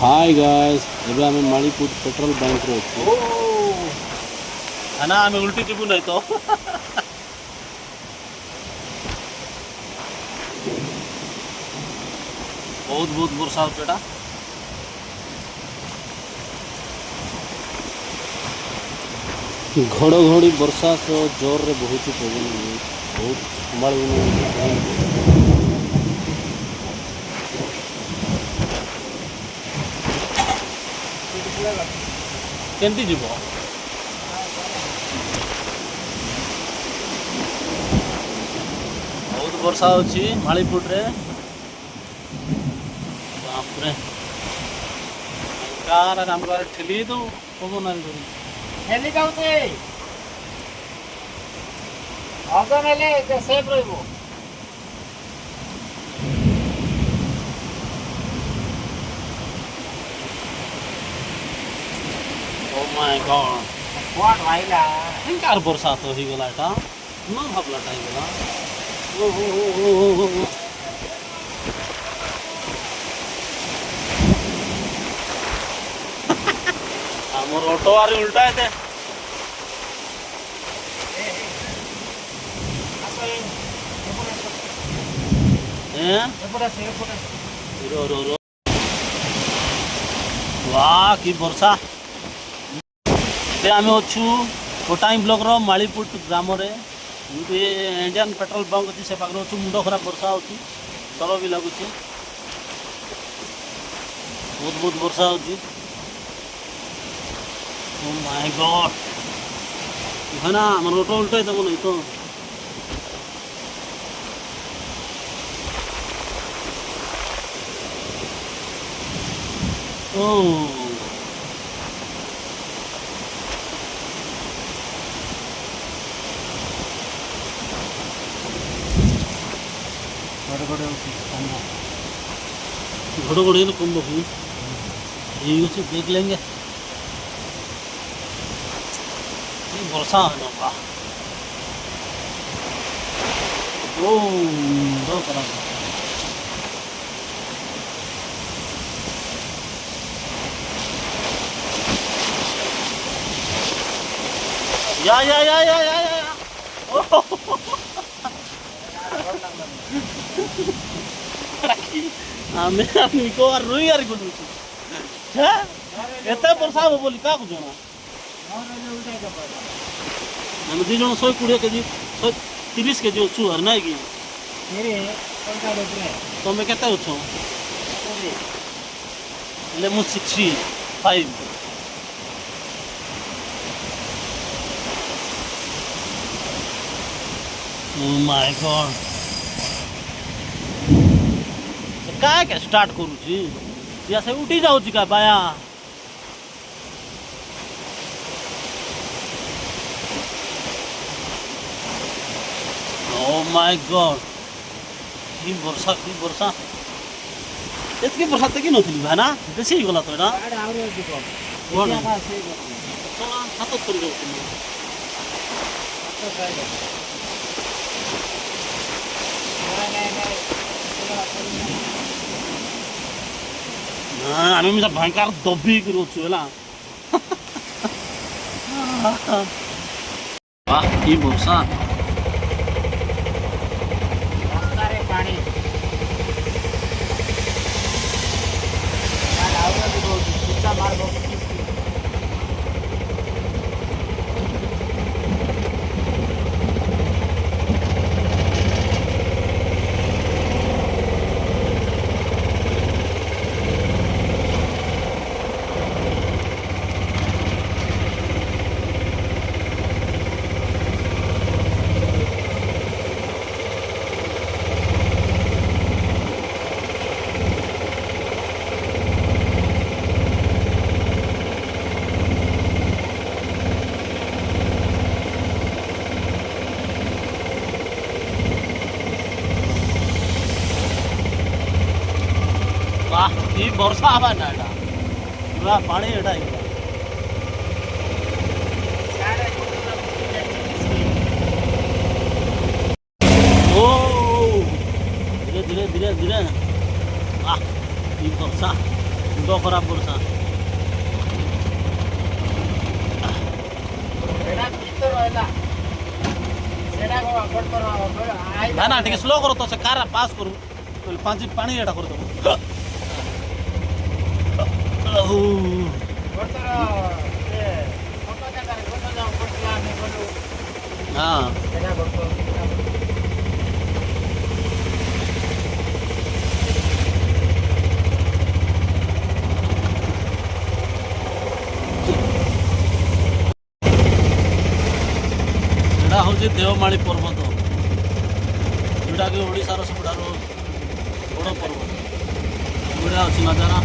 Hi guys एबे आमे Malipur petrol bank रे अछि। ओ खाना आमे उल्टी टिपु नहीं तो बहुत बहुत वर्षा होता है। घड़घड़ी वर्षा सो जोर रे बहुत पवन बहुत संभाल केंती जीव बहुत वर्षा होची मालीपुर रे। बाप रे कार हम कर ठेली तो पवन आरी करी हेली जाउते अगन हेले जे सेफ रहइबो। ओ माय गॉड कोन भाईला कार वर्षा तो ही गला एटा न भाबला टाइ गला। ओ हमर ऑटो आरी उल्टा है ते असो हैं एपुरा से रो रो रो वाह की वर्षा आम अच्छू कोटाई ब्लॉक रो मालीपुर ग्राम रे इंडियन पेट्रोल पंप अच्छी से पाखे अच्छु मुंड खराब वर्षा होची डर भी लगुच बहुत बहुत वर्षा होची। ओ माय गॉड है ना हमारे ऑटो उल्टा ही तब नहीं तो ओ घड़घड़ी कम बकू यही देख लेंगे वर्षा है ना ओ दो तरह या आमे आमी को आर रुई आर गुडु छे एते वर्षा हो बोली का को जना हम दी जण 120 केजी 130 केजी छु हर नाही की तेरे कोनटा रे तमे केते छु ले मु 65 ओ माय गॉड काय क्या स्टार्ट करू छी या से उठी जाऊ छी का बाया ओ माय गॉड की वर्षा एतकी वर्षा तक नथली भाना बेसी गला तो एटा आड़ आउरे दिको कोन एटा से चला हाथ कर दो तो काय नहीं आम्ही मी भयंकर दबी करू छु हला वाह की वर्षा रास्ता रे पानी आड़ आउरे दिको सीधा मार दो वाह की वर्षा आवा ना एटा पूरा पानी एटा सारे ओ धीरे धीरे धीरे धीरे वाह की वर्षा ମୁଣ୍ଡ ଖରାପ ବର୍ଷା। ସେଟା ଭିତର ହେଲା ସେଟା ଗୋଟର ନା ନା ଟିକେ ସ୍ଲୋ କର ତ ସେ କାର ପାସ୍ କରୁ ପାଣି ଏଇଟା କରିଦେବ। ଗୋଟର ସେ ଛୋଟ ଜାଗାରେ ଗୋଟ ଯାଉ ପଡ଼ିଥିଲା ଆମେ ଗଲୁ ହଁ ସେଟା ଗୋଟ ଏଇଟା ହେଉଛି ଦେଓମାଳି ପର୍ବତ, ଯେଉଁଟାକି ଓଡ଼ିଶାର ସବୁଠାରୁ ବଡ଼ ପର୍ବତ। ବଢ଼ିଆ ଅଛି ନଜାରା।